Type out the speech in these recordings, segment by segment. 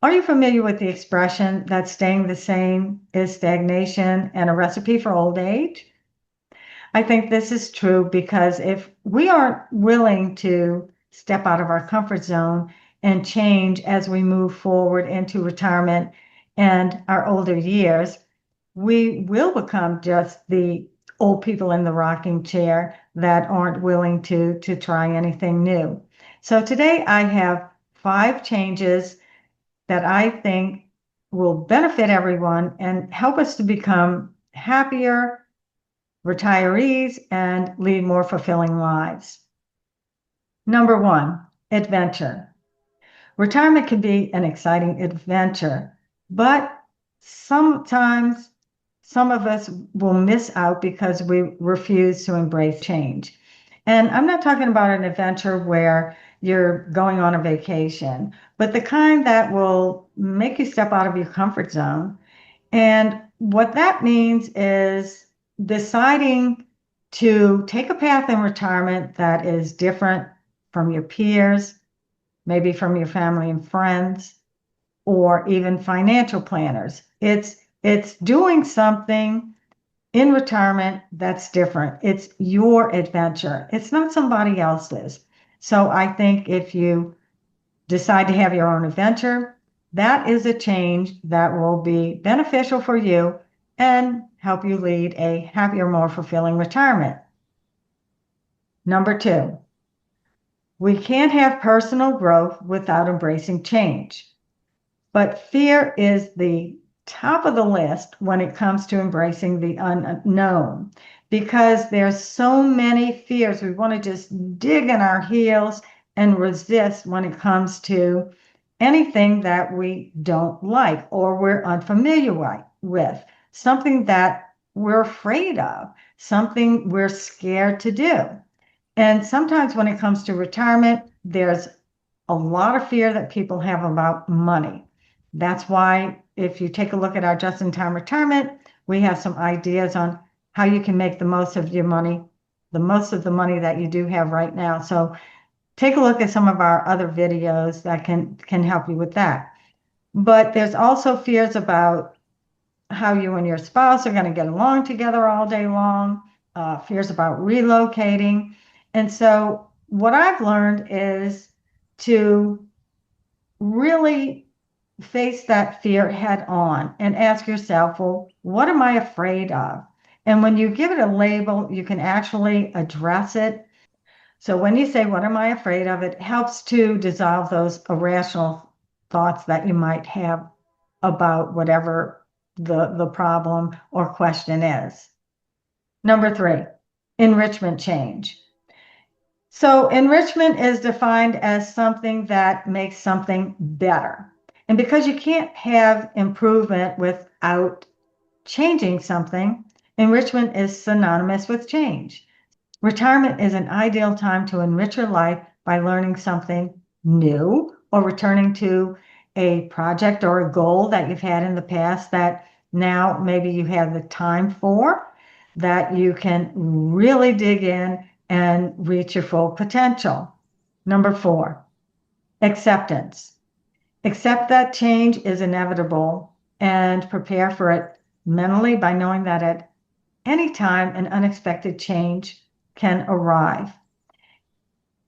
Are you familiar with the expression that staying the same is stagnation and a recipe for old age? I think this is true because if we aren't willing to step out of our comfort zone and change as we move forward into retirement and our older years, we will become just the old people in the rocking chair that aren't willing to try anything new. So today I have 5 changes that I think will benefit everyone and help us to become happier retirees and lead more fulfilling lives. Number 1, adventure. Retirement can be an exciting adventure, but sometimes some of us will miss out because we refuse to embrace change. And I'm not talking about an adventure where you're going on a vacation, but the kind that will make you step out of your comfort zone. And what that means is deciding to take a path in retirement that is different from your peers, maybe from your family and friends, or even financial planners. It's doing something in retirement that's different. It's your adventure. It's not somebody else's. So I think if you decide to have your own adventure, that is a change that will be beneficial for you and help you lead a happier, more fulfilling retirement. Number 2, we can't have personal growth without embracing change. But fear is the top of the list when it comes to embracing the unknown because there's so many fears. We want to just dig in our heels and resist when it comes to anything that we don't like or we're unfamiliar with, something that we're afraid of, something we're scared to do. And sometimes when it comes to retirement, there's a lot of fear that people have about money. That's why if you take a look at our just-in-time retirement, we have some ideas on how you can make the most of your money, the most of the money that you do have right now. So take a look at some of our other videos that can help you with that. But there's also fears about how you and your spouse are going to get along together all day long, fears about relocating. And so what I've learned is to really face that fear head on and ask yourself, well, what am I afraid of? And when you give it a label, you can actually address it. So when you say, what am I afraid of? It helps to dissolve those irrational thoughts that you might have about whatever the problem or question is. Number 3, enrichment change. So enrichment is defined as something that makes something better. And because you can't have improvement without changing something, enrichment is synonymous with change. Retirement is an ideal time to enrich your life by learning something new or returning to a project or a goal that you've had in the past that now maybe you have the time for, that you can really dig in and reach your full potential. Number 4, acceptance. Accept that change is inevitable and prepare for it mentally by knowing that at any time an unexpected change can arrive.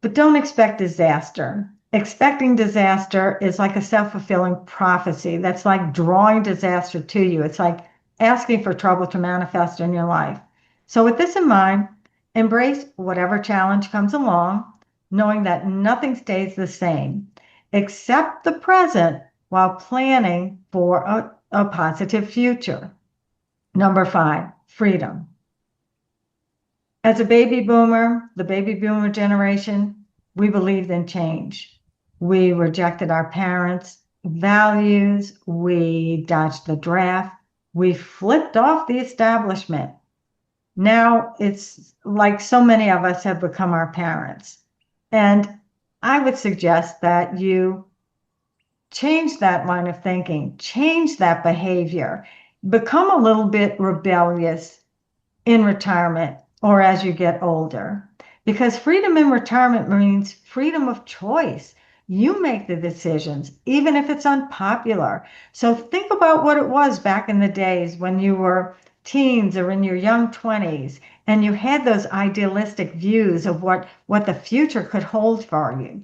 But don't expect disaster. Expecting disaster is like a self-fulfilling prophecy. That's like drawing disaster to you. It's like asking for trouble to manifest in your life. So with this in mind, embrace whatever challenge comes along, knowing that nothing stays the same. Accept the present while planning for a positive future. Number 5, freedom. As a baby boomer, the baby boomer generation, we believed in change. We rejected our parents' values. We dodged the draft. We flipped off the establishment. Now it's like so many of us have become our parents. And I would suggest that you change that line of thinking, change that behavior, become a little bit rebellious in retirement or as you get older. Because freedom in retirement means freedom of choice. You make the decisions, even if it's unpopular. So think about what it was back in the days when you were teens or in your young 20s and you had those idealistic views of what the future could hold for you.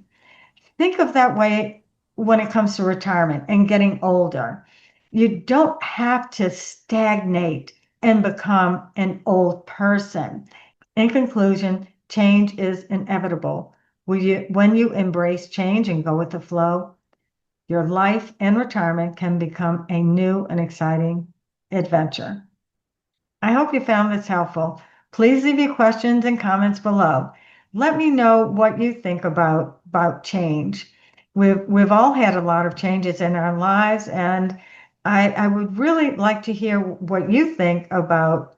Think of that way when it comes to retirement and getting older. You don't have to stagnate and become an old person. In conclusion, change is inevitable. When you embrace change and go with the flow, your life and retirement can become a new and exciting adventure. I hope you found this helpful. Please leave your questions and comments below. Let me know what you think about change. We've all had a lot of changes in our lives, and I would really like to hear what you think about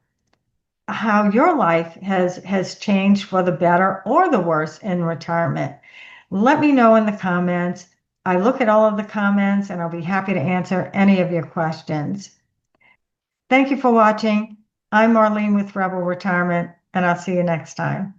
how your life has changed for the better or the worse in retirement. Let me know in the comments. I look at all of the comments, and I'll be happy to answer any of your questions. Thank you for watching. I'm Marlene with Rebel Retirement, and I'll see you next time.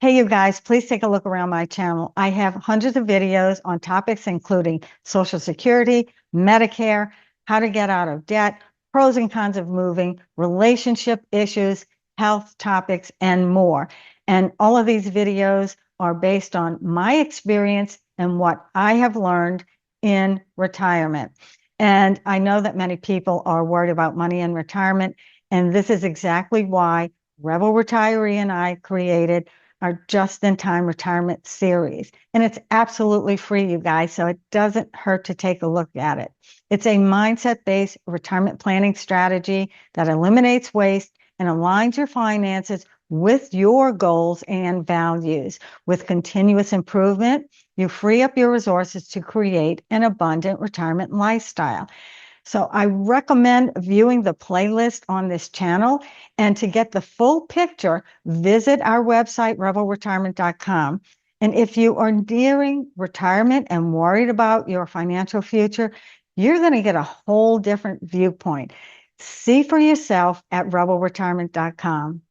Hey, you guys, please take a look around my channel. I have hundreds of videos on topics including Social Security, Medicare, how to get out of debt, pros and cons of moving, relationship issues, health topics, and more. And all of these videos are based on my experience and what I have learned in retirement. And I know that many people are worried about money in retirement, and this is exactly why Rebel Retiree and I created our just-in-time retirement series. And it's absolutely free, you guys, so it doesn't hurt to take a look at it. It's a mindset-based retirement planning strategy that eliminates waste and aligns your finances with your goals and values. With continuous improvement, you free up your resources to create an abundant retirement lifestyle. So I recommend viewing the playlist on this channel. And to get the full picture, visit our website, rebelretirement.com. And if you are nearing retirement and worried about your financial future, you're going to get a whole different viewpoint. See for yourself at rebelretirement.com.